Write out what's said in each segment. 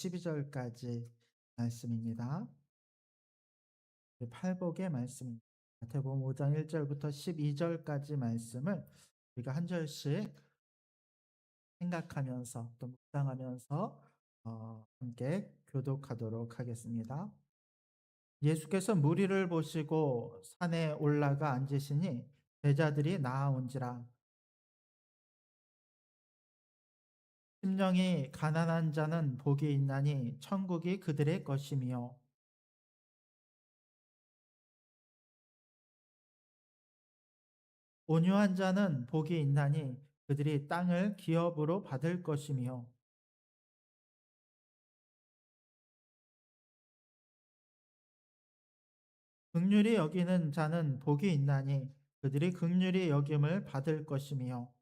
12절까지 말씀입니다. 팔복의 말씀입니다. 마태복음 5장 1절부터 12절까지 말씀을 우리가 한 절씩 생각하면서 또 묵상하면서 함께 교독하도록 하겠습니다. 예수께서 무리를 보시고 산에 올라가 앉으시니 제자들이 나아온지라. 심령이 가난한 자는 복이 있나니 천국이 그들의 것이며, 온유한 자는 복이 있나니 그들이 땅을 기업으로 받을 것이며, 긍휼히 여기는 자는 복이 있나니 그들이 긍휼히 여김을 받을 것이며,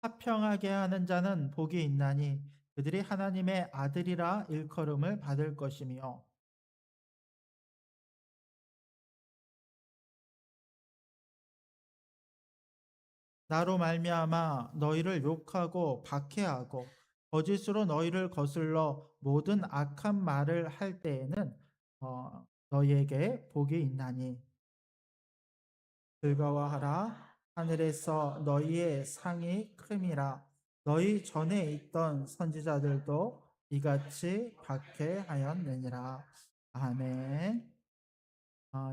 화평하게 하는 자는 복이 있나니 그들이 하나님의 아들이라 일컬음을 받을 것이며, 나로 말미암아 너희를 욕하고 박해하고 거짓으로 너희를 거슬러 모든 악한 말을 할 때에는 너희에게 복이 있나니 즐거워하라. 하늘에서 너희의 상이 큼이라. 너희 전에 있던 선지자들도 이같이 박해하였느니라. 아멘.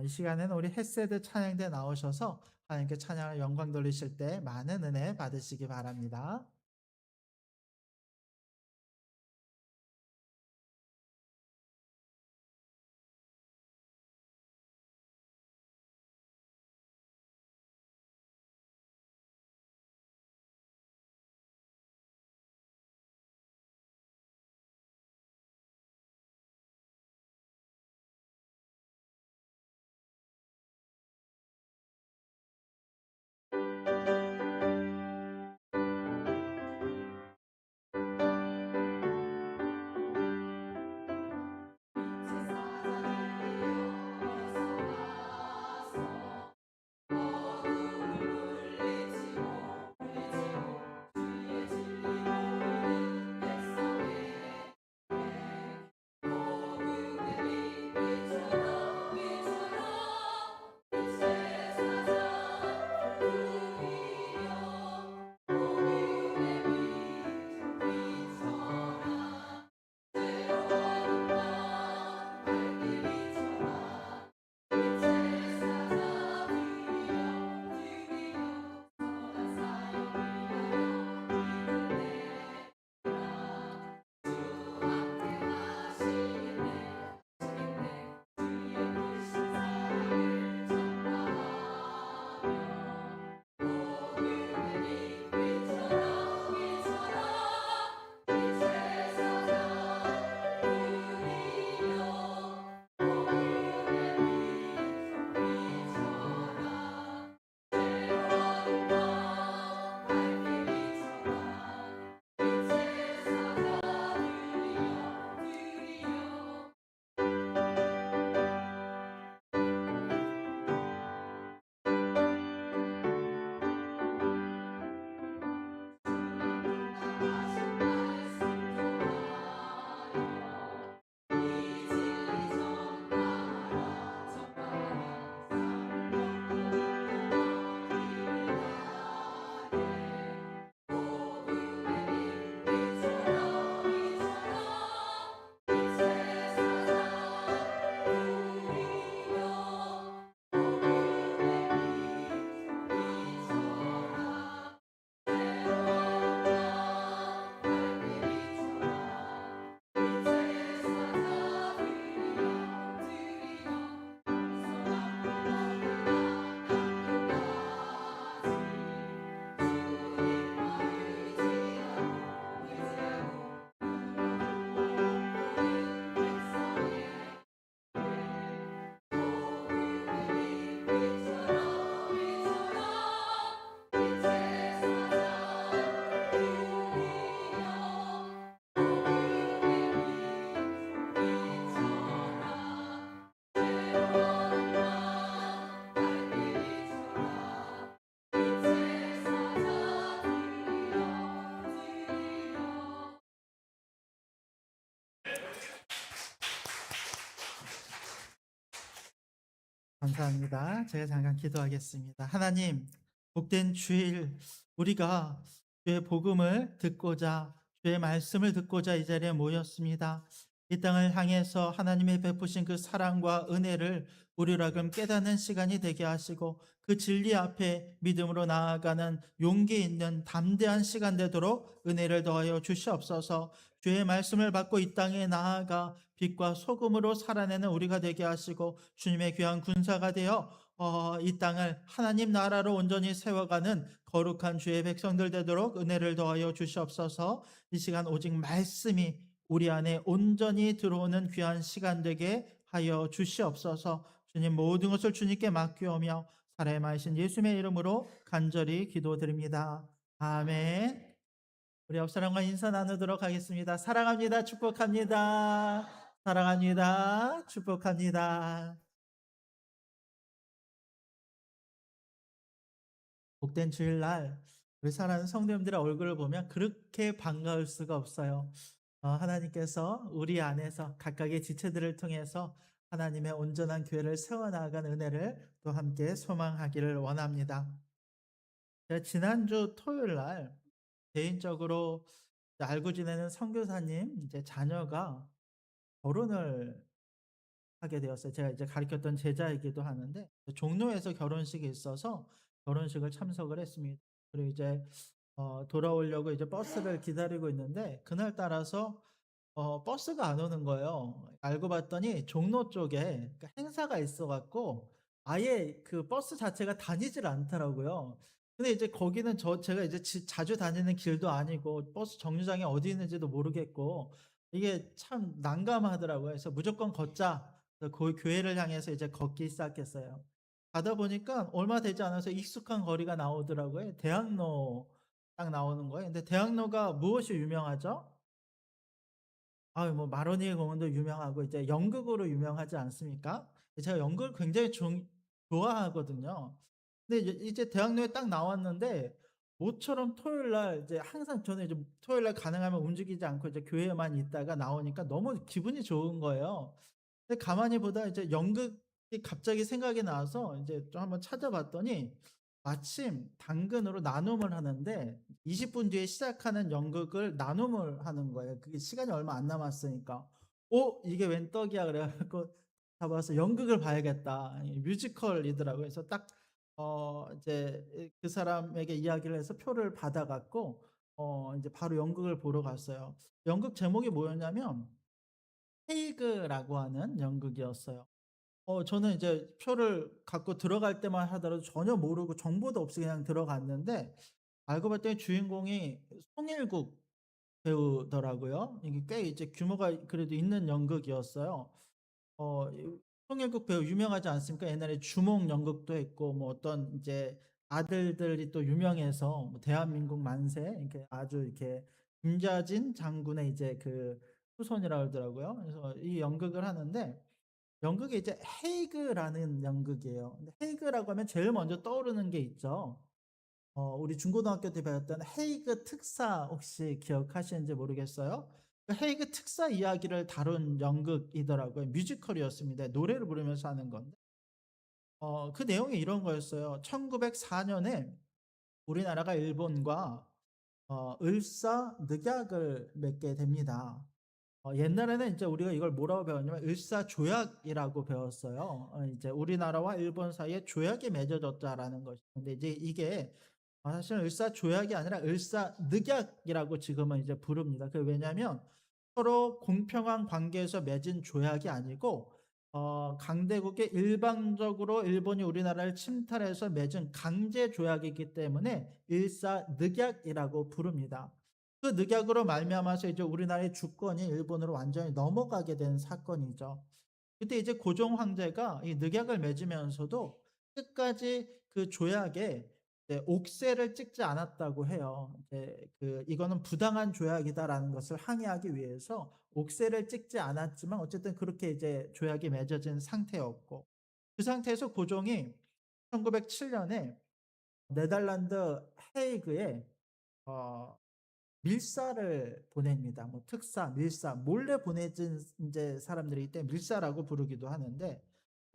이 시간에는 우리 헷세드 찬양대 나오셔서 하나님께 찬양을 영광 돌리실 때 많은 은혜 받으시기 바랍니다. 감사합니다. 제가 잠깐 기도하겠습니다. 하나님, 복된 주일, 우리가 주의 복음을 듣고자, 주의 말씀을 듣고자 이 자리에 모였습니다. 이 땅을 향해서 하나님의 베푸신 그 사랑과 은혜를 우리로 하여금 깨닫는 시간이 되게 하시고, 그 진리 앞에 믿음으로 나아가는 용기 있는 담대한 시간 되도록 은혜를 더하여 주시옵소서. 주의 말씀을 받고 이 땅에 나아가 빛과 소금으로 살아내는 우리가 되게 하시고, 주님의 귀한 군사가 되어 이 땅을 하나님 나라로 온전히 세워가는 거룩한 주의 백성들 되도록 은혜를 더하여 주시옵소서. 이 시간 오직 말씀이 우리 안에 온전히 들어오는 귀한 시간 되게 하여 주시옵소서. 주님, 모든 것을 주님께 맡기오며 살아계신 예수님의 이름으로 간절히 기도드립니다. 아멘. 우리 옆 사람과 인사 나누도록 하겠습니다. 사랑합니다. 축복합니다. 사랑합니다. 축복합니다. 복된 주일날 우리 사랑하는 성도님들의 얼굴을 보면 그렇게 반가울 수가 없어요. 하나님께서 우리 안에서 각각의 지체들을 통해서 하나님의 온전한 교회를 세워나가는 은혜를 또 함께 소망하기를 원합니다. 제가 지난주 토요일 날 개인적으로 알고 지내는 선교사님 이제 자녀가 결혼을 하게 되었어요. 제가 이제 가르쳤던 제자이기도 하는데 종로에서 결혼식이 있어서 결혼식을 참석을 했습니다. 그리고 이제 돌아오려고 이제 버스를 기다리고 있는데 그날 따라서 버스가 안 오는 거예요. 알고 봤더니 종로 쪽에 그 행사가 있어 갖고 아예 그 버스 자체가 다니질 않더라고요. 근데 이제 거기는 제가 이제 자주 다니는 길도 아니고 버스 정류장이 어디 있는지도 모르겠고 이게 참 난감하더라고요. 그래서 '무조건 걷자.' 그래서 그 교회를 향해서 이제 걷기 시작했어요. 가다 보니까 얼마 되지 않아서 익숙한 거리가 나오더라고요. 대학로 딱 나오는 거예요. 근데 대학로가 무엇이 유명하죠? 아유 뭐 마로니에 공원도 유명하고 이제 연극으로 유명하지 않습니까? 제가 연극을 굉장히 좋아하거든요. 근데 이제 대학로에 딱 나왔는데 모처럼 토요일 날 이제 항상 저는 이제 토요일 날 가능하면 움직이지 않고 이제 교회에만 있다가 나오니까 너무 기분이 좋은 거예요. 근데 가만히 보다 이제 연극이 갑자기 생각이 나서 이제 좀 한번 찾아봤더니 마침 당근으로 나눔을 하는데 20분 뒤에 시작하는 연극을 나눔을 하는 거예요. 그게 시간이 얼마 안 남았으니까. '이게 웬 떡이야.' 그래 갖고 잡아서 '연극을 봐야겠다.' 이 뮤지컬이더라고요. 그래서 딱 이제 그 사람에게 이야기를 해서 표를 받아 갖고 인제 바로 연극을 보러 갔어요. 연극 제목이 뭐였냐면 헤이그라고 하는 연극이었어요. 저는 이제 표를 갖고 들어갈 때만 하더라도 전혀 모르고 정보도 없이 그냥 들어갔는데 알고 봤더니 주인공이 송일국 배우더라고요. 이게 꽤 이제 규모가 그래도 있는 연극이었어요. 이 송일국 배우 유명하지 않습니까? 옛날에 주몽 연극도 했고 뭐 어떤 이제 아들들이 또 유명해서 뭐 대한민국 만세 이렇게 아주 이렇게 김자진 장군의 이제 그 후손이라 그러더라고요. 그래서 이 연극을 하는데 연극이 이제 헤이그라는 연극이에요. 근데 헤이그라고 하면 제일 먼저 떠오르는 게 있죠. 우리 중고등학교 때 배웠던 헤이그 특사 혹시 기억하시는지 모르겠어요. 그 헤이그 특사 이야기를 다룬 연극이더라고요. 뮤지컬이었습니다. 노래를 부르면서 하는 건데 그 내용이 이런 거였어요. 1904 년에 우리나라가 일본과 을사늑약을 맺게 됩니다. 옛날에는 이제 우리가 이걸 뭐라고 배웠냐면 을사조약이라고 배웠어요. 이제 우리나라와 일본 사이에 조약이 맺어졌다라는 것이. 근데 이제 이게 사실은 을사조약이 아니라 을사늑약이라고 지금은 이제 부릅니다. 왜냐하면 서로 공평한 관계에서 맺은 조약이 아니고 강대국이 일방적으로 일본이 우리나라를 침탈해서 맺은 강제 조약이기 때문에 일사늑약이라고 부릅니다. 그 늑약으로 말미암아서 이제 우리나라의 주권이 일본으로 완전히 넘어가게 된 사건이죠. 그때 이제 고종 황제가 이 늑약을 맺으면서도 끝까지 그 조약에 이제 옥새를 찍지 않았다고 해요. 이제 이거는 부당한 조약이다라는 것을 항의하기 위해서 옥새를 찍지 않았지만 어쨌든 그렇게 이제 조약이 맺어진 상태였고 그 상태에서 고종이 1907 년에 네덜란드 헤이그에 어 밀사를 보냅니다. 뭐 특사, 밀사 몰래 보내진 인제 사람들이기 때문에 밀사라고 부르기도 하는데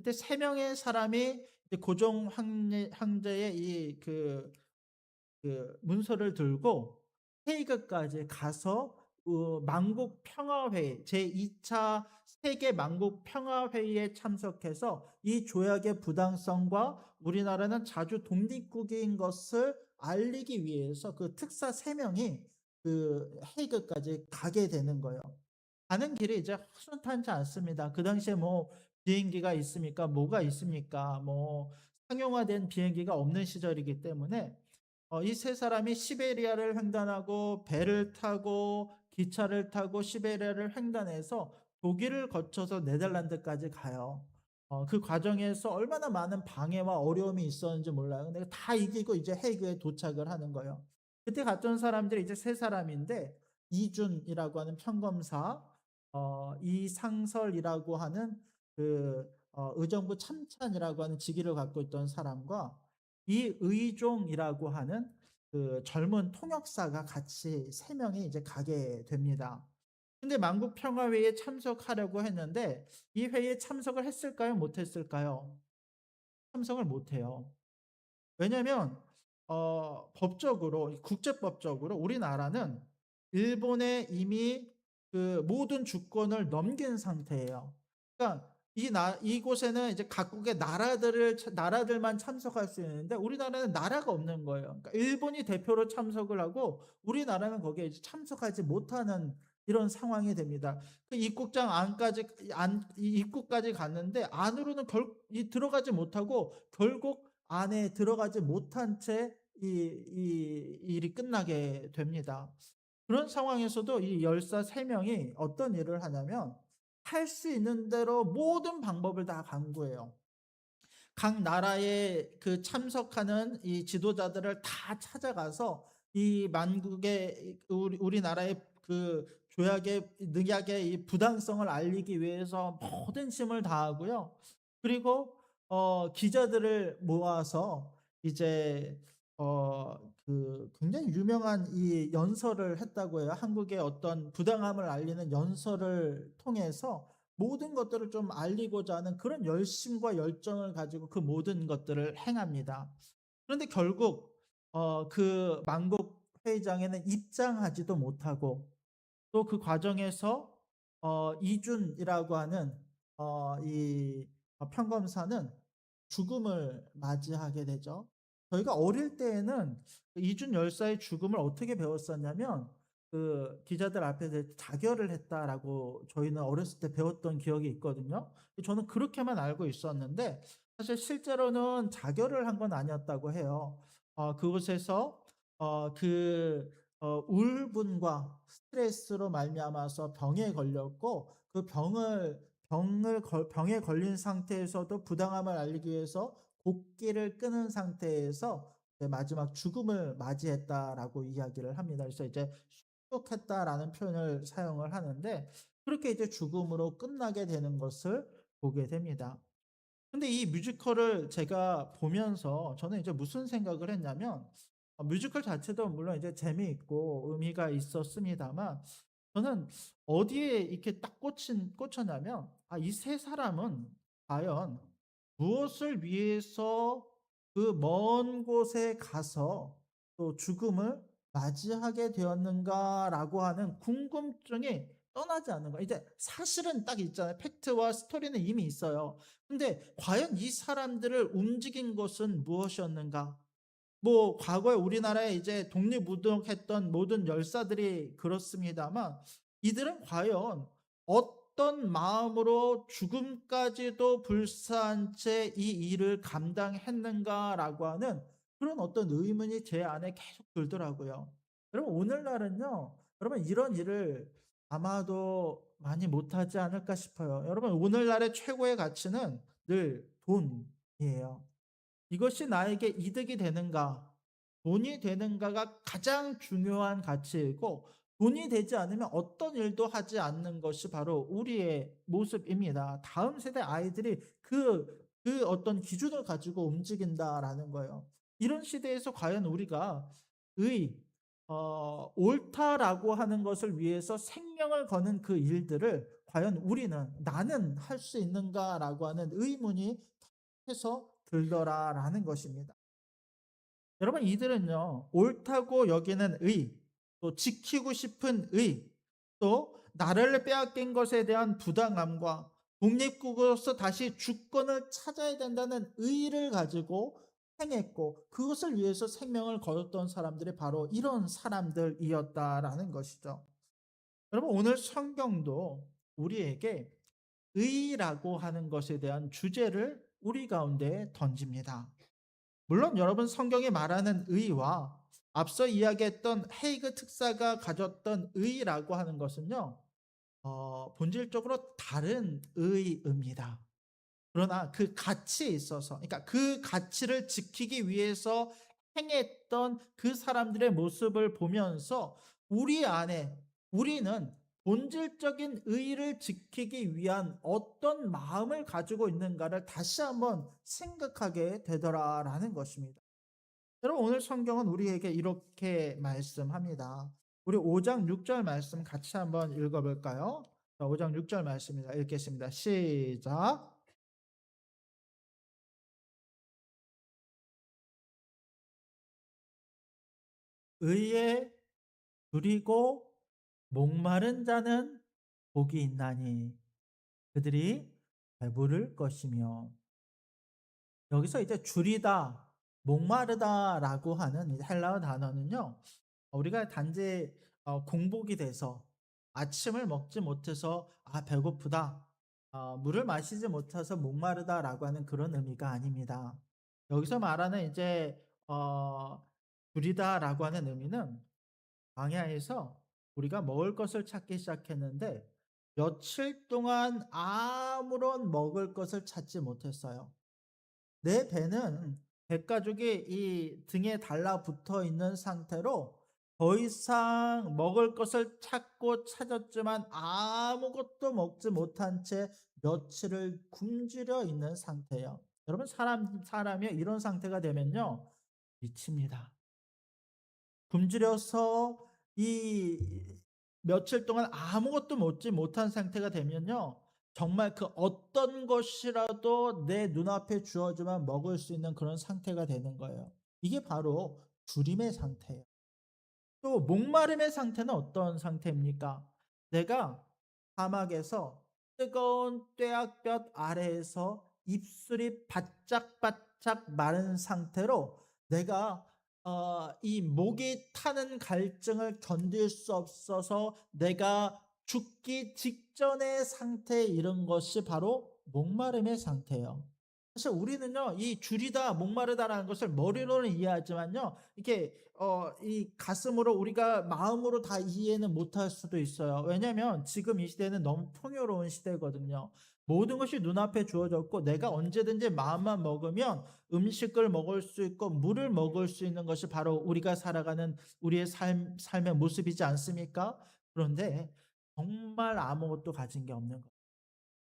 그때 3 명의 사람이 이제 고종 황제의 문서를 들고 헤이그까지 가서 만국 평화회의 제2차 세계 만국 평화회의에 참석해서 이 조약의 부당성과 우리나라는 자주 독립국인 것을 알리기 위해서 그 특사 3 명이 헤이그까지 가게 되는 거예요. 가는 길이 이제 순탄치 않습니다. 그 당시에 뭐 비행기가 있습니까? 뭐가 있습니까? 뭐 상용화된 비행기가 없는 시절이기 때문에 이 세 사람이 시베리아를 횡단하고 배를 타고 기차를 타고 시베리아를 횡단해서 독일을 거쳐서 네덜란드까지 가요. 그 과정에서 얼마나 많은 방해와 어려움이 있었는지 몰라요. 근데 다 이기고 이제 헤이그에 도착을 하는 거예요. 그때 갔던 사람들이 이제 세 사람인데 이준이라고 하는 평검사, 이상설이라고 하는 의정부 참찬이라고 하는 직위를 갖고 있던 사람과 이의종이라고 하는 젊은 통역사가 같이 3 명이 이제 가게 됩니다. 근데 만국 평화회의에 참석하려고 했는데 이 회의에 참석을 했을까요? 못 했을까요? 참석을 못 해요. 왜냐면 법적으로 국제법적으로 우리나라는 일본에 이미 모든 주권을 넘긴 상태예요. 그러니까 이곳에는 이제 각국의 나라들만 참석할 수 있는데 우리나라는 나라가 없는 거예요. 그러니까 일본이 대표로 참석을 하고 우리나라는 거기에 이제 참석하지 못하는 이런 상황이 됩니다. 그 입국장 안까지 입구까지 갔는데 안으로는 들어가지 못하고 결국 안에 들어가지 못한 채 이 일이 끝나게 됩니다. 그런 상황에서도 이 열사 3 명이 어떤 일을 하냐면 할 수 있는 대로 모든 방법을 다 강구해요. 각 나라의 참석하는 이 지도자들을 다 찾아가서 이 만국의 우리나라의 조약의 늑약의 이 부당성을 알리기 위해서 모든 힘을 다하고요. 그리고 기자들을 모아서 이제 굉장히 유명한 이 연설을 했다고 해요. 한국의 어떤 부당함을 알리는 연설을 통해서 모든 것들을 좀 알리고자 하는 그런 열심과 열정을 가지고 그 모든 것들을 행합니다. 그런데 결국 그 만국 회의장에는 입장하지도 못하고 또 그 과정에서 이준이라고 하는 이 평검사는 죽음을 맞이하게 되죠. 저희가 어릴 때에는 이준 열사의 죽음을 어떻게 배웠었냐면 기자들 앞에서 자결을 했다라고 저희는 어렸을 때 배웠던 기억이 있거든요. 저는 그렇게만 알고 있었는데 사실 실제로는 자결을 한 건 아니었다고 해요. 그곳에서 우울분과 스트레스로 말미암아서 병에 걸렸고 그 병에 걸린 상태에서도 부당함을 알리기 위해서 곡기를 끊은 상태에서 마지막 죽음을 맞이했다라고 이야기를 합니다. 그래서 이제 "순국했다."라는 표현을 사용을 하는데 그렇게 이제 죽음으로 끝나게 되는 것을 보게 됩니다. 근데 이 뮤지컬을 제가 보면서 저는 이제 무슨 생각을 했냐면 뮤지컬 자체도 물론 이제 재미있고 의미가 있었습니다만 저는 어디에 이렇게 딱 꽂혔냐면 이 세 사람은 과연 무엇을 위해서 그 먼 곳에 가서 또 죽음을 맞이하게 되었는가라고 하는 궁금증이 떠나지 않는 거예요. 이제 사실은 딱 있잖아요. 팩트와 스토리는 이미 있어요. 근데 과연 이 사람들을 움직인 것은 무엇이었는가? 뭐 과거에 우리나라에 이제 독립운동했던 모든 열사들이 그렇습니다만 이들은 과연 어떤 마음으로 죽음까지도 불사한 채 이 일을 감당했는가라고 하는 그런 어떤 의문이 제 안에 계속 들더라고요. 여러분 오늘날은요. 여러분 이런 일을 아마도 많이 못하지 않을까 싶어요. 여러분 오늘날의 최고의 가치는 늘 돈이에요. 이것이 나에게 이득이 되는가, 돈이 되는가가 가장 중요한 가치이고 돈이 되지 않으면 어떤 일도 하지 않는 것이 바로 우리의 모습입니다. 다음 세대 아이들이 그 어떤 기준을 가지고 움직인다라는 거예요. 이런 시대에서 과연 우리가 의, 옳다라고 하는 것을 위해서 생명을 거는 그 일들을 과연 우리는 '나는 할 수 있는가?'라고 하는 의문이 해서 들더라라는 것입니다. 여러분 이들은요. 옳다고 여기는 의, 또 지키고 싶은 의, 또 나를 빼앗긴 것에 대한 부당함과 독립국으로서 다시 주권을 찾아야 된다는 의의를 가지고 행했고 그것을 위해서 생명을 걸었던 사람들이 바로 이런 사람들이었다라는 것이죠. 여러분 오늘 성경도 우리에게 의라고 하는 것에 대한 주제를 우리 가운데 던집니다. 물론 여러분 성경이 말하는 의와 앞서 이야기했던 헤이그 특사가 가졌던 의라고 하는 것은요, 본질적으로 다른 의입니다. 그러나 그 가치에 있어서, 그러니까 그 가치를 지키기 위해서 행했던 그 사람들의 모습을 보면서 우리 안에 우리는 본질적인 의를 지키기 위한 어떤 마음을 가지고 있는가를 다시 한번 생각하게 되더라라는 것입니다. 여러분 오늘 성경은 우리에게 이렇게 말씀합니다. 우리 5장 6절 말씀 같이 한번 읽어볼까요? 5장 6절 말씀입니다. 읽겠습니다. 시작. 의에 두리고 목마른 자는 복이 있나니 그들이 배부를 것이며. 여기서 이제 줄이다, 목마르다라고 하는 이 헬라어 단어는요. 우리가 단지 공복이 돼서 아침을 먹지 못해서 배고프다, 물을 마시지 못해서 목마르다라고 하는 그런 의미가 아닙니다. 여기서 말하는 이제 줄이다라고 하는 의미는 광야에서 우리가 먹을 것을 찾기 시작했는데 며칠 동안 아무런 먹을 것을 찾지 못했어요. 내 배는 배가죽이 이 등에 달라붙어 있는 상태로 더 이상 먹을 것을 찾고 찾았지만 아무것도 먹지 못한 채 며칠을 굶주려 있는 상태예요. 여러분 사람이 이런 상태가 되면요 미칩니다. 굶주려서 이 며칠 동안 아무것도 먹지 못한 상태가 되면요. 정말 그 어떤 것이라도 내 눈앞에 주어지면 먹을 수 있는 그런 상태가 되는 거예요. 이게 바로 주림의 상태예요. 또 목마름의 상태는 어떤 상태입니까? 내가 사막에서 뜨거운 뙤약볕 아래에서 입술이 바짝바짝 마른 상태로 내가 이 목이 타는 갈증을 견딜 수 없어서 내가 죽기 직전의 상태에 이른 것이 바로 목마름의 상태예요. 사실 우리는요, 이 줄이다, 목마르다라는 것을 머리로는 이해하지만요, 이렇게, 이 가슴으로 우리가 마음으로 다 이해는 못할 수도 있어요. 왜냐면 지금 이 시대는 너무 풍요로운 시대거든요. 모든 것이 눈앞에 주어졌고, 내가 언제든지 마음만 먹으면 음식을 먹을 수 있고, 물을 먹을 수 있는 것이 바로 우리가 살아가는 우리의 삶의 모습이지 않습니까? 그런데 정말 아무것도 가진 게 없는 거예요.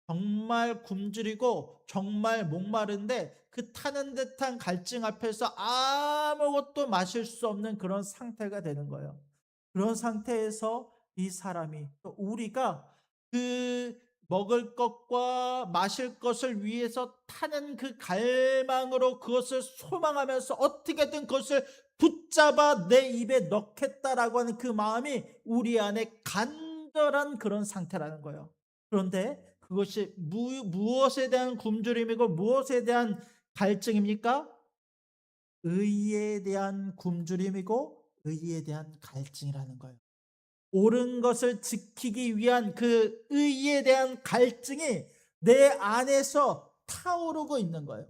정말 굶주리고 정말 목마른데 그 타는 듯한 갈증 앞에서 아무것도 마실 수 없는 그런 상태가 되는 거예요. 그런 상태에서 이 사람이 또 우리가 그 먹을 것과 마실 것을 위해서 타는 그 갈망으로 그것을 소망하면서 어떻게든 그것을 붙잡아 내 입에 넣겠다라고 하는 그 마음이 우리 안에 간절한 그런 상태라는 거예요. 그런데 그것이 무엇에 대한 굶주림이고 무엇에 대한 갈증입니까? 의에 대한 굶주림이고 의에 대한 갈증이라는 거예요. 옳은 것을 지키기 위한 그 의에 대한 갈증이 내 안에서 타오르고 있는 거예요.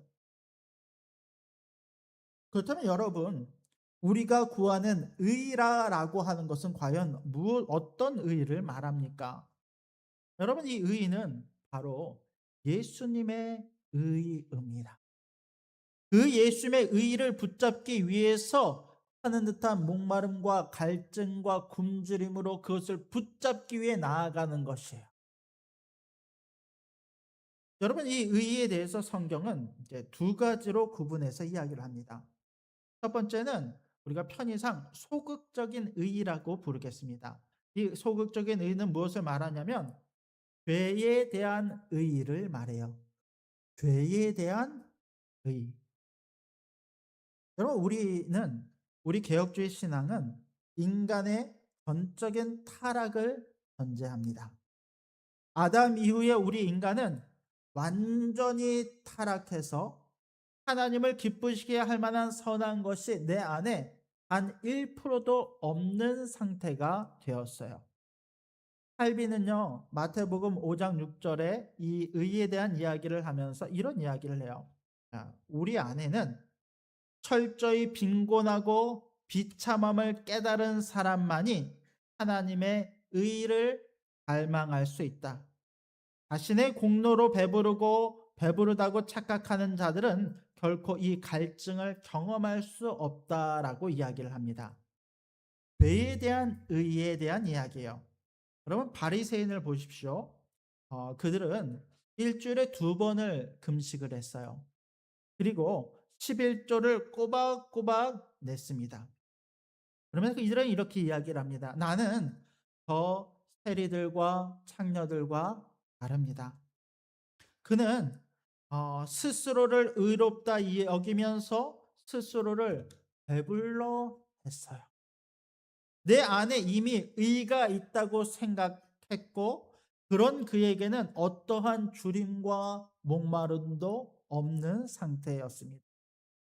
그렇다면 여러분, 우리가 구하는 의라고 하는 것은 과연 어떤 의를 말합니까? 여러분, 이 의는 바로 예수님의 의입니다. 그 예수님의 의를 붙잡기 위해서 하는 듯한 목마름과 갈증과 굶주림으로 그것을 붙잡기 위해 나아가는 것이에요. 여러분, 이 의에 대해서 성경은 이제 두 가지로 구분해서 이야기를 합니다. 첫 번째는 우리가 편의상 소극적인 의라고 부르겠습니다. 이 소극적인 의는 무엇을 말하냐면 죄에 대한 의를 말해요. 죄에 대한 의. 여러분 우리 개혁주의 신앙은 인간의 전적인 타락을 전제합니다. 아담 이후에 우리 인간은 완전히 타락해서 하나님을 기쁘시게 할 만한 선한 것이 내 안에 단 1%도 없는 상태가 되었어요. 칼빈은요, 마태복음 5장 6절에 이 의에 대한 이야기를 하면서 이런 이야기를 해요. 우리 안에는 철저히 빈곤하고 비참함을 깨달은 사람만이 하나님의 의를 갈망할 수 있다. 자신의 공로로 배부르고 배부르다고 착각하는 자들은 결코 이 갈증을 경험할 수 없다라고 이야기를 합니다. 죄에 대한 의에 대한 이야기예요. 여러분 바리새인을 보십시오. 그들은 일주일에 2번을 금식을 했어요. 그리고 11조를 꼬박꼬박 냈습니다. 그러면서 이들은 이렇게 이야기를 합니다. 나는 저 세리들과 창녀들과 다릅니다. 그는 스스로를 의롭다 여기면서 스스로를 배불러 했어요. 내 안에 이미 의가 있다고 생각했고 그런 그에게는 어떠한 주림과 목마름도 없는 상태였습니다.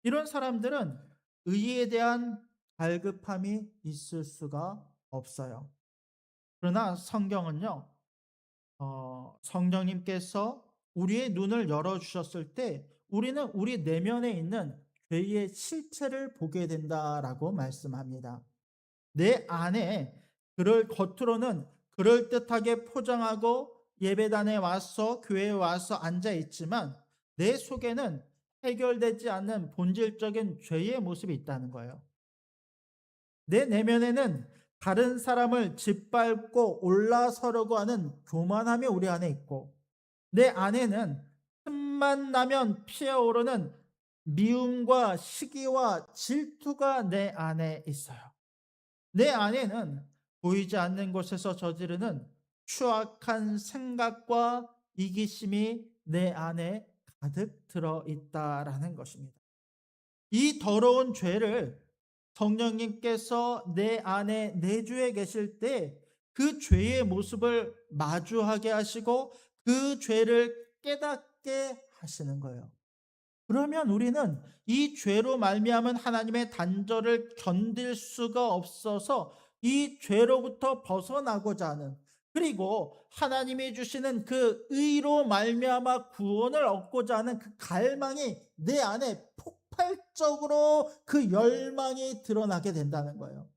이런 사람들은 의에 대한 갈급함이 있을 수가 없어요. 그러나 성경은요, 성령님께서 우리의 눈을 열어주셨을 때 우리는 우리 내면에 있는 죄의 실체를 보게 된다라고 말씀합니다. 내 안에 겉으로는 그럴듯하게 포장하고 예배단에 와서 교회에 와서 앉아 있지만 내 속에는 해결되지 않는 본질적인 죄의 모습이 있다는 거예요. 내 내면에는 다른 사람을 짓밟고 올라서려고 하는 교만함이 우리 안에 있고 내 안에는 틈만 나면 피어오르는 미움과 시기와 질투가 내 안에 있어요. 내 안에는 보이지 않는 곳에서 저지르는 추악한 생각과 이기심이 내 안에 가득 들어 있다라는 것입니다. 이 더러운 죄를 성령님께서 내 안에 내주에 계실 때 그 죄의 모습을 마주하게 하시고 그 죄를 깨닫게 하시는 거예요. 그러면 우리는 이 죄로 말미암은 하나님의 단절을 견딜 수가 없어서 이 죄로부터 벗어나고자 하는 그리고 하나님이 주시는 그 의로 말미암아 구원을 얻고자 하는 그 갈망이 내 안에 폭발적으로 그 열망이 드러나게 된다는 거예요.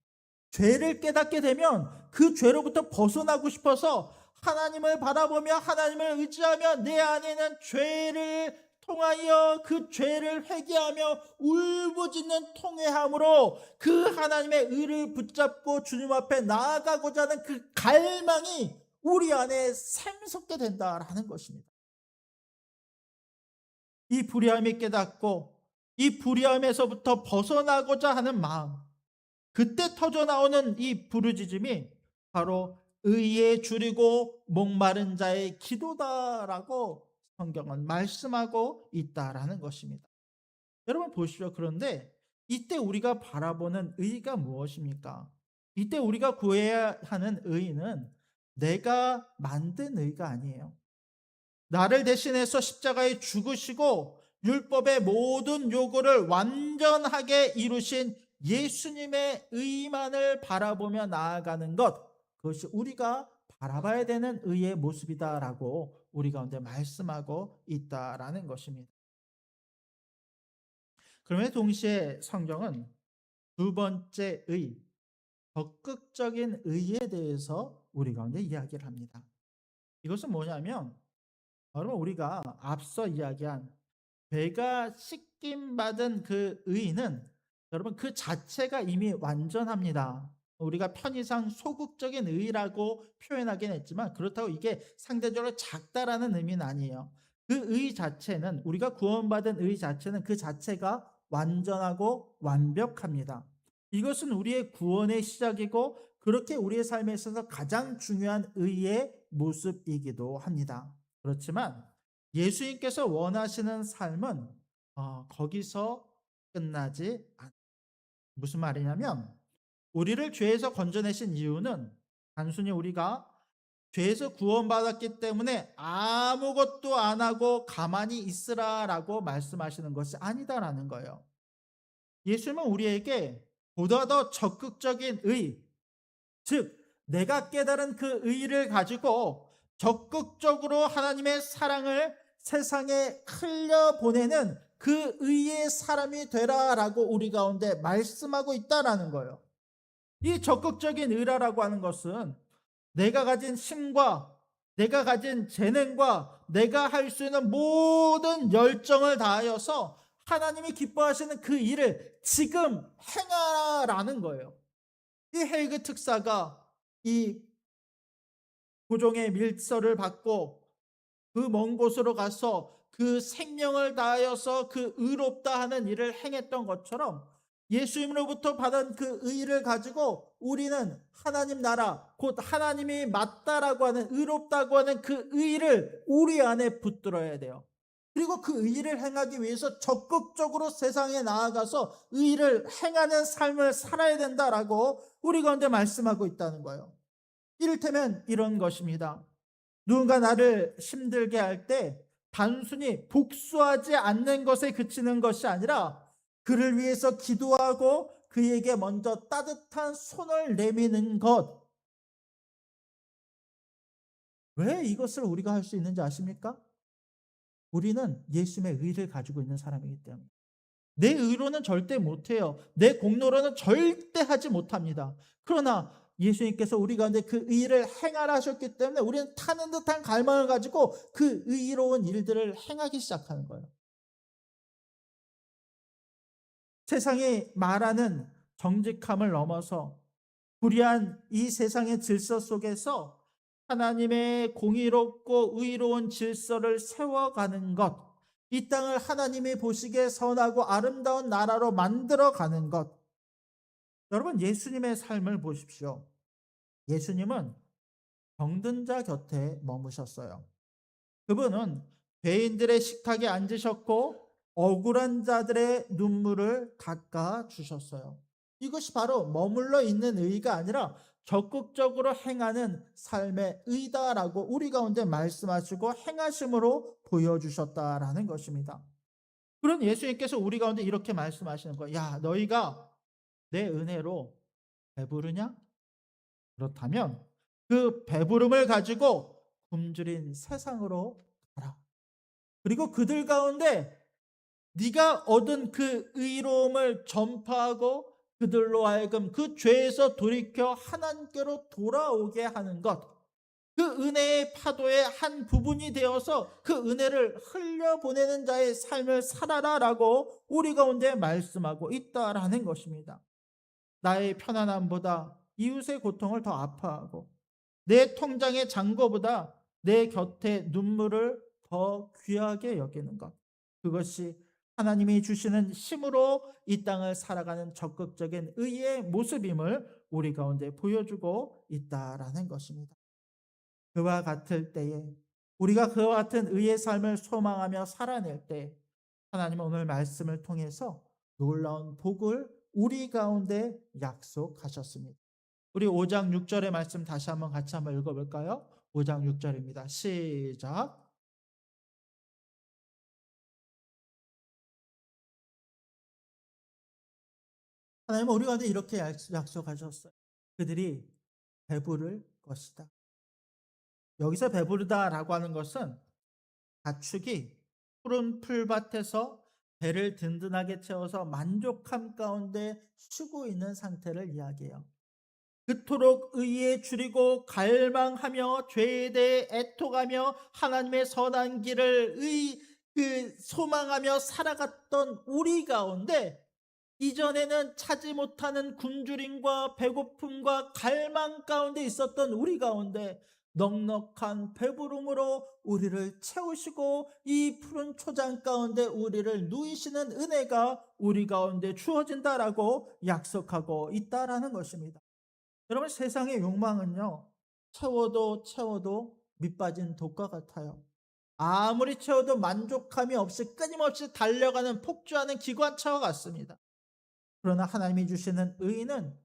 죄를 깨닫게 되면 그 죄로부터 벗어나고 싶어서 하나님을 바라보며 하나님을 의지하며 내 안에는 죄를 통하여 그 죄를 회개하며 울부짖는 통회함으로 그 하나님의 의를 붙잡고 주님 앞에 나아가고자 하는 그 갈망이 우리 안에 샘솟게 된다라는 것입니다. 이 불의함이 깨닫고 이 불의함에서부터 벗어나고자 하는 마음, 그때 터져나오는 이 부르짖음이 바로 의에 줄이고 목마른 자의 기도다라고 성경은 말씀하고 있다라는 것입니다. 여러분 보시죠. 그런데 이때 우리가 바라보는 의가 무엇입니까? 이때 우리가 구해야 하는 의는 내가 만든 의가 아니에요. 나를 대신해서 십자가에 죽으시고 율법의 모든 요구를 완전하게 이루신 예수님의 의만을 바라보며 나아가는 것, 그것이 우리가 바라봐야 되는 의의 모습이다라고 우리 가운데 말씀하고 있다라는 것입니다. 그러면 동시에 성경은 두 번째 의, 적극적인 의에 대해서 우리 가운데 이야기를 합니다. 이것은 뭐냐면 여러분 우리가 앞서 이야기한 죄가 씻김 받은 그 의는 여러분 그 자체가 이미 완전합니다. 우리가 편의상 소극적인 의라고 표현하긴 했지만 그렇다고 이게 상대적으로 작다라는 의미는 아니에요. 그 의 자체는 우리가 구원받은 의 자체는 그 자체가 완전하고 완벽합니다. 이것은 우리의 구원의 시작이고 그렇게 우리의 삶에 있어서 가장 중요한 의의 모습이기도 합니다. 그렇지만 예수님께서 원하시는 삶은 거기서 끝나지 않. 무슨 말이냐면 우리를 죄에서 건져내신 이유는 단순히 우리가 죄에서 구원받았기 때문에 아무것도 안 하고 가만히 있으라라고 말씀하시는 것이 아니다라는 거예요. 예수님은 우리에게 보다 더 적극적인 의, 즉 내가 깨달은 그 의를 가지고 적극적으로 하나님의 사랑을 세상에 흘려보내는 그 의의 사람이 되라라고 우리 가운데 말씀하고 있다라는 거예요. 이 적극적인 의라라고 하는 것은 내가 가진 힘과 내가 가진 재능과 내가 할 수 있는 모든 열정을 다하여서 하나님이 기뻐하시는 그 일을 지금 행하라는 거예요. 이 헤이그 특사가 이 고종의 밀서를 받고 그 먼 곳으로 가서 그 생명을 다하여서 그 의롭다 하는 일을 행했던 것처럼 예수님으로부터 받은 그 의를 가지고 우리는 하나님 나라, 곧 하나님이 맞다라고 하는 의롭다고 하는 그 의를 우리 안에 붙들어야 돼요. 그리고 그 의를 행하기 위해서 적극적으로 세상에 나아가서 의를 행하는 삶을 살아야 된다라고 우리 가운데 말씀하고 있다는 거예요. 이를테면 이런 것입니다. 누군가 나를 힘들게 할 때 단순히 복수하지 않는 것에 그치는 것이 아니라 그를 위해서 기도하고 그에게 먼저 따뜻한 손을 내미는 것. 왜 이것을 우리가 할 수 있는지 아십니까? 우리는 예수님의 의를 가지고 있는 사람이기 때문에. 내 의로는 절대 못해요. 내 공로로는 절대 하지 못합니다. 그러나 예수님께서 우리 가운데 그 의를 행하라 하셨기 때문에 우리는 타는 듯한 갈망을 가지고 그 의로운 일들을 행하기 시작하는 거예요. 세상이 말하는 정직함을 넘어서 불의한 이 세상의 질서 속에서 하나님의 공의롭고 의로운 질서를 세워가는 것, 이 땅을 하나님이 보시기에 선하고 아름다운 나라로 만들어가는 것. 여러분, 예수님의 삶을 보십시오. 예수님은 병든 자 곁에 머무셨어요. 그분은 죄인들의 식탁에 앉으셨고 억울한 자들의 눈물을 닦아 주셨어요. 이것이 바로 머물러 있는 의가 아니라 적극적으로 행하는 삶의 의다라고 우리 가운데 말씀하시고 행하심으로 보여주셨다라는 것입니다. 그런 예수님께서 우리 가운데 이렇게 말씀하시는 거예요. 야, 너희가 내 은혜로 배부르냐? 그렇다면 그 배부름을 가지고 굶주린 세상으로 가라. 그리고 그들 가운데 네가 얻은 그 의로움을 전파하고 그들로 하여금 그 죄에서 돌이켜 하나님께로 돌아오게 하는 것. 그 은혜의 파도의 한 부분이 되어서 그 은혜를 흘려보내는 자의 삶을 살아라라고 우리 가운데 말씀하고 있다라는 것입니다. 나의 편안함보다 이웃의 고통을 더 아파하고 내 통장의 잔고보다 내 곁에 눈물을 더 귀하게 여기는 것. 그것이 하나님이 주시는 힘으로 이 땅을 살아가는 적극적인 의의 모습임을 우리 가운데 보여주고 있다라는 것입니다. 그와 같을 때에 우리가 그와 같은 의의 삶을 소망하며 살아낼 때 하나님은 오늘 말씀을 통해서 놀라운 복을 우리 가운데 약속하셨습니다. 우리 5장 6절의 말씀 다시 한번 같이 한번 읽어볼까요? 5장 6절입니다. 시작. 하나님은 우리 가운데 이렇게 약속하셨어요. 그들이 배부를 것이다. 여기서 배부르다라고 하는 것은 가축이 푸른 풀밭에서 배를 든든하게 채워서 만족함 가운데 쉬고 있는 상태를 이야기해요. 그토록 의에 줄이고 갈망하며 죄에 대해 애통하며 하나님의 선한 길을 소망하며 살아갔던 우리 가운데 이전에는 차지 못하는 굶주림과 배고픔과 갈망 가운데 있었던 우리 가운데 넉넉한 배부름으로 우리를 채우시고 이 푸른 초장 가운데 우리를 누이시는 은혜가 우리 가운데 주어진다라고 약속하고 있다라는 것입니다. 여러분, 세상의 욕망은요, 채워도 채워도 밑빠진 독과 같아요. 아무리 채워도 만족함이 없이 끊임없이 달려가는 폭주하는 기관차와 같습니다. 그러나 하나님이 주시는 의는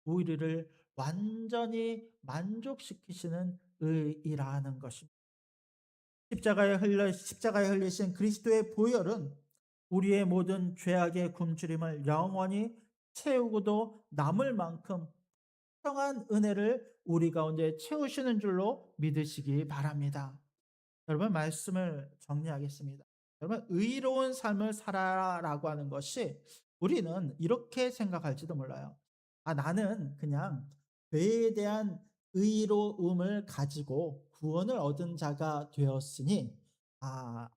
우리를 완전히 만족시키시는 의이라는 것입니다. 십자가에 흘리신 그리스도의 보혈은 우리의 모든 죄악의 굶주림을 영원히 채우고도 남을 만큼 평안 은혜를 우리 가운데 채우시는 줄로 믿으시기 바랍니다. 여러분, 말씀을 정리하겠습니다. 여러분, 의로운 삶을 살아라라고 하는 것이 우리는 이렇게 생각할지도 몰라요. 아, 나는 그냥 죄에 대한 의로움을 가지고 구원을 얻은 자가 되었으니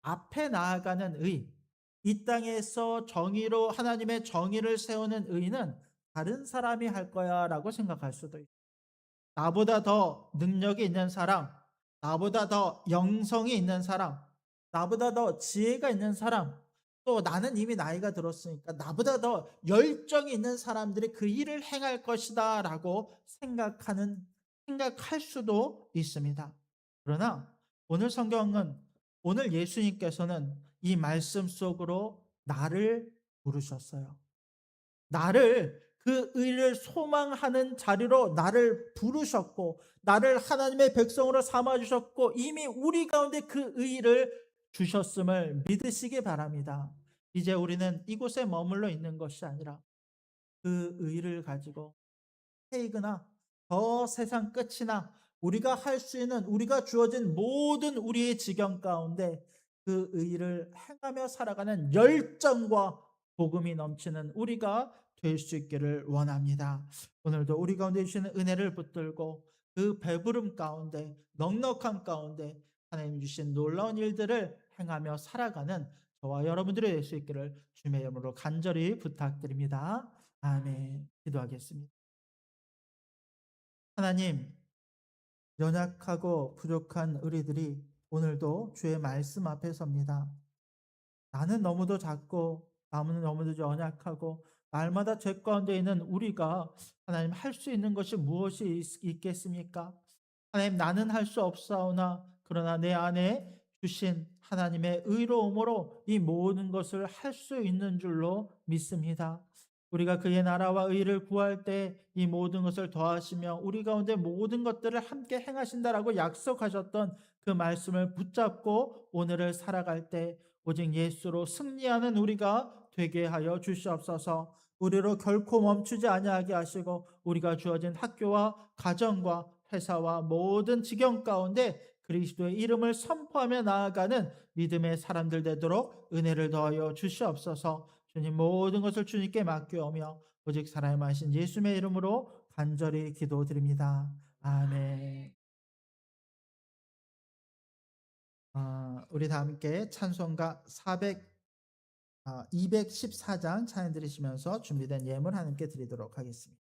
앞에 나아가는 의, 이 땅에서 정의로 하나님의 정의를 세우는 의는 다른 사람이 할 거야라고 생각할 수도 있어요. 나보다 더 능력이 있는 사람, 나보다 더 영성이 있는 사람, 나보다 더 지혜가 있는 사람, 또 나는 이미 나이가 들었으니까 나보다 더 열정이 있는 사람들이 그 일을 행할 것이다 라고 생각할 수도 있습니다. 그러나 오늘 성경은, 오늘 예수님께서는 이 말씀 속으로 나를 부르셨어요. 나를, 그 의를 소망하는 자리로 나를 부르셨고 나를 하나님의 백성으로 삼아 주셨고 이미 우리 가운데 그 의를 주셨음을 믿으시기 바랍니다. 이제 우리는 이곳에 머물러 있는 것이 아니라 그 의를 가지고 헤이그나 더 세상 끝이나 우리가 할 수 있는, 우리가 주어진 모든 우리의 지경 가운데 그 의를 행하며 살아가는 열정과 복음이 넘치는 우리가 될 수 있기를 원합니다. 오늘도 우리 가운데 주시는 은혜를 붙들고 그 배부름 가운데, 넉넉함 가운데 하나님 주신 놀라운 일들을 행하며 살아가는 저와 여러분들이 될 수 있기를 주님의 이름으로 간절히 부탁드립니다. 아멘. 기도하겠습니다. 하나님, 연약하고 부족한 우리들이 오늘도 주의 말씀 앞에 섭니다. 나는 너무도 작고 나는 너무도 연약하고 날마다 죄 가운데 있는 우리가 하나님, 할 수 있는 것이 무엇이 있겠습니까? 하나님, 나는 할 수 없사오나 그러나 내 안에 주신 하나님의 의로움으로 이 모든 것을 할 수 있는 줄로 믿습니다. 우리가 그의 나라와 의를 구할 때 이 모든 것을 더하시며 우리 가운데 모든 것들을 함께 행하신다라고 약속하셨던 그 말씀을 붙잡고 오늘을 살아갈 때 오직 예수로 승리하는 우리가 되게 하여 주시옵소서. 우리로 결코 멈추지 아니하게 하시고 우리가 주어진 학교와 가정과 회사와 모든 지경 가운데 그리스도의 이름을 선포하며 나아가는 믿음의 사람들 되도록 은혜를 더하여 주시옵소서. 주님, 모든 것을 주님께 맡겨오며 오직 사랑하신 예수님의 이름으로 간절히 기도드립니다. 아멘. 우리 다 함께 찬송가 214장 찬양 들으시면서 준비된 예물 하나님께 드리도록 하겠습니다.